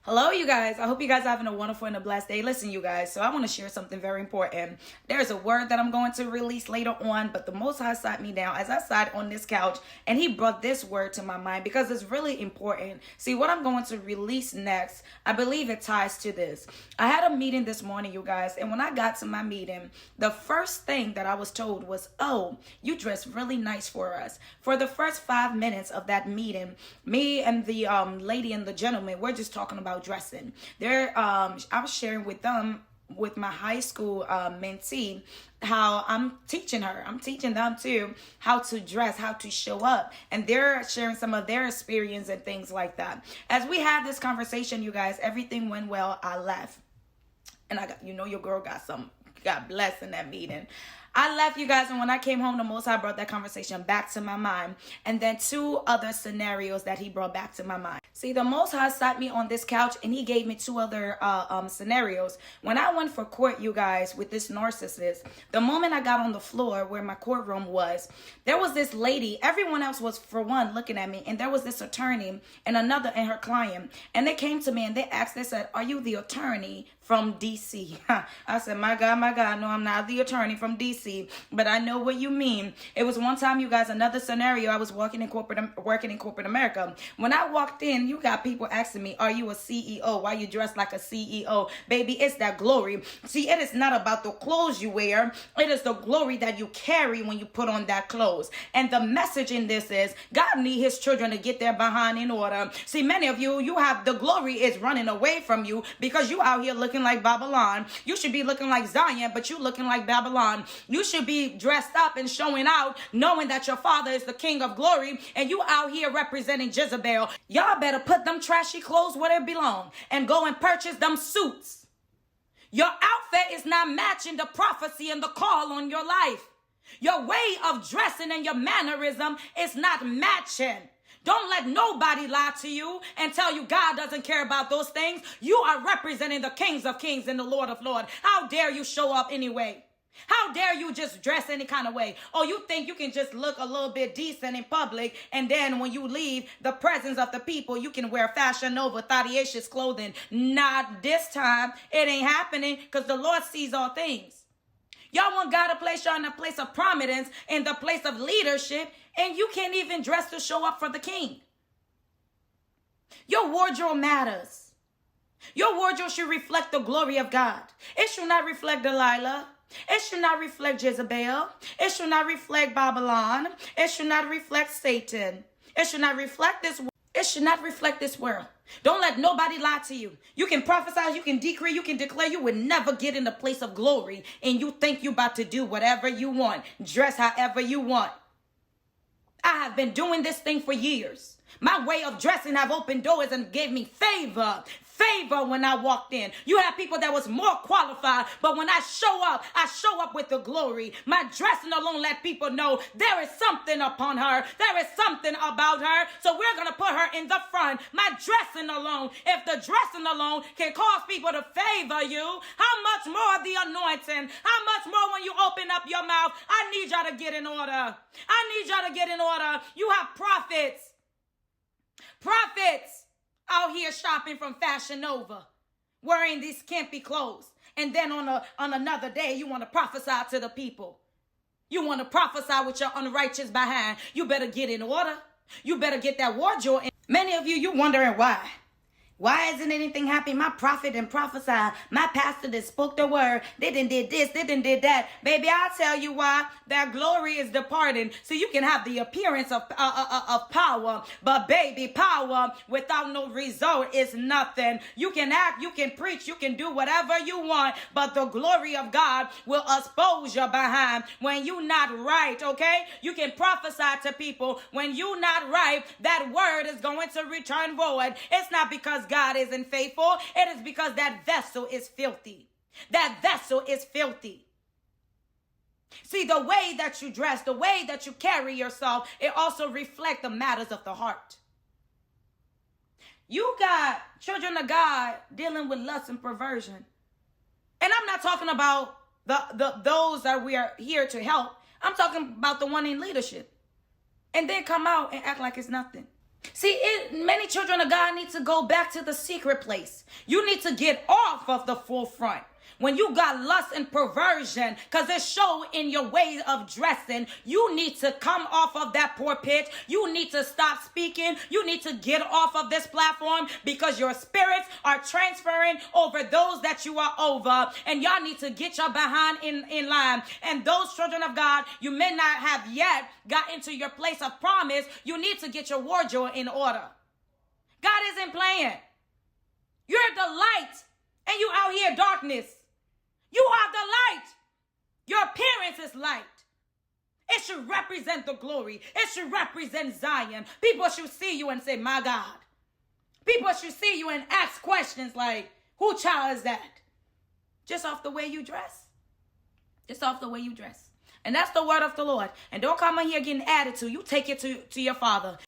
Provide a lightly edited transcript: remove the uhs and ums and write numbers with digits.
Hello, you guys. I hope you guys are having a wonderful and a blessed day. Listen, you guys, so I want to share something very important. There's a word that I'm going to release later on, but the Most High sat me down as I sat on this couch, and he brought this word to my mind because it's really important. See, what I'm going to release next, I believe it ties to this. I had a meeting this morning, you guys, and when I got to my meeting, the first thing that I was told was, oh, you dress really nice for us. For the first 5 minutes of that meeting, me and the lady and the gentleman, we're just talking about dressing. I was sharing with them, with my high school mentee, how I'm teaching them too how to dress, how to show up, and they're sharing some of their experience and things like that. As we had this conversation, you guys, everything went well. I left, and your girl got blessed in that meeting. I left, you guys, and when I came home, the Most High brought that conversation back to my mind, and then 2 other scenarios that he brought back to my mind. See, the Most High sat me on this couch, and he gave me 2 other scenarios. When I went for court, you guys, with this narcissist, the moment I got on the floor where my courtroom was, there was this lady. Everyone else was, for one, looking at me, and there was this attorney and another and her client, and they came to me and they said, are you the attorney from DC? I said, my God, no, I'm not the attorney from DC, but I know what you mean. It was one time, you guys, another scenario. I was working in corporate America. When I walked in, you got people asking me, are you a CEO? Why you dressed like a CEO? Baby, it's that glory. See, it is not about the clothes you wear. It is the glory that you carry when you put on that clothes. And the message in this is God need his children to get their behind in order. See, many of you have the glory is running away from you because you out here looking like Babylon. You should be looking like Zion, but you looking like Babylon. You should be dressed up and showing out, knowing that your father is the King of glory, and you out here representing Jezebel. Y'all better put them trashy clothes where they belong and go and purchase them suits. Your outfit is not matching the prophecy and the call on your life. Your way of dressing and your mannerism is not matching. Don't let nobody lie to you and tell you God doesn't care about those things. You are representing the Kings of Kings and the Lord of Lords. How dare you show up anyway? How dare you just dress any kind of way? Or you think you can just look a little bit decent in public, and then when you leave the presence of the people, you can wear Fashion Nova, Thaddeus clothing. Not this time. It ain't happening, because the Lord sees all things. Y'all want God to place y'all in a place of prominence, in the place of leadership, and you can't even dress to show up for the King. Your wardrobe matters. Your wardrobe should reflect the glory of God. It should not reflect Delilah. It should not reflect Jezebel. It should not reflect Babylon. It should not reflect Satan. It should not reflect this world. It should not reflect this world. Don't let nobody lie to you. You can prophesy, you can decree, you can declare. You would never get in the place of glory, and you think you about to do whatever you want, dress however you want. I have been doing this thing for years. My way of dressing have opened doors and gave me favor when I walked in. You have people that was more qualified, but when I show up with the glory. My dressing alone let people know there is something upon her. There is something about her. So we're going to put her in the front. My dressing alone, if the dressing alone can cause people to favor you, how much more the anointing? How much more when you open up your mouth? I need y'all to get in order. You have prophets out here shopping from Fashion Nova, wearing these skimpy clothes. And then on another day, you want to prophesy to the people. You want to prophesy with your unrighteous behind. You better get in order. You better get that wardrobe in. Many of you wondering why. Why isn't anything happening? My prophet didn't prophesy. My pastor that spoke the word. They didn't did this. They didn't did that. Baby, I'll tell you why. That glory is departing. So you can have the appearance of power. But baby, power without no result is nothing. You can act, you can preach, you can do whatever you want. But the glory of God will expose your behind when you're not right, okay? You can prophesy to people. When you're not right, that word is going to return void. It's not because God isn't faithful. It is because that vessel is filthy. That vessel is filthy. See, the way that you dress, the way that you carry yourself, it also reflects the matters of the heart. You got children of God dealing with lust and perversion. And I'm not talking about those that we are here to help. I'm talking about the one in leadership. And then come out and act like it's nothing. See, many children of God need to go back to the secret place. You need to get off of the forefront. When you got lust and perversion, because it show in your way of dressing, you need to come off of that poor pitch. You need to stop speaking. You need to get off of this platform because your spirits are transferring over those that you are over. And y'all need to get your behind in line. And those children of God, you may not have yet got into your place of promise. You need to get your wardrobe in order. God isn't playing. You're the light and you out here darkness. You are the light. Your appearance is light. It should represent the glory. It should represent Zion. People should see you and say, my God. People should see you and ask questions like, who child is that? Just off the way you dress. Just off the way you dress. And that's the word of the Lord. And don't come in here getting attitude. You take it to your father.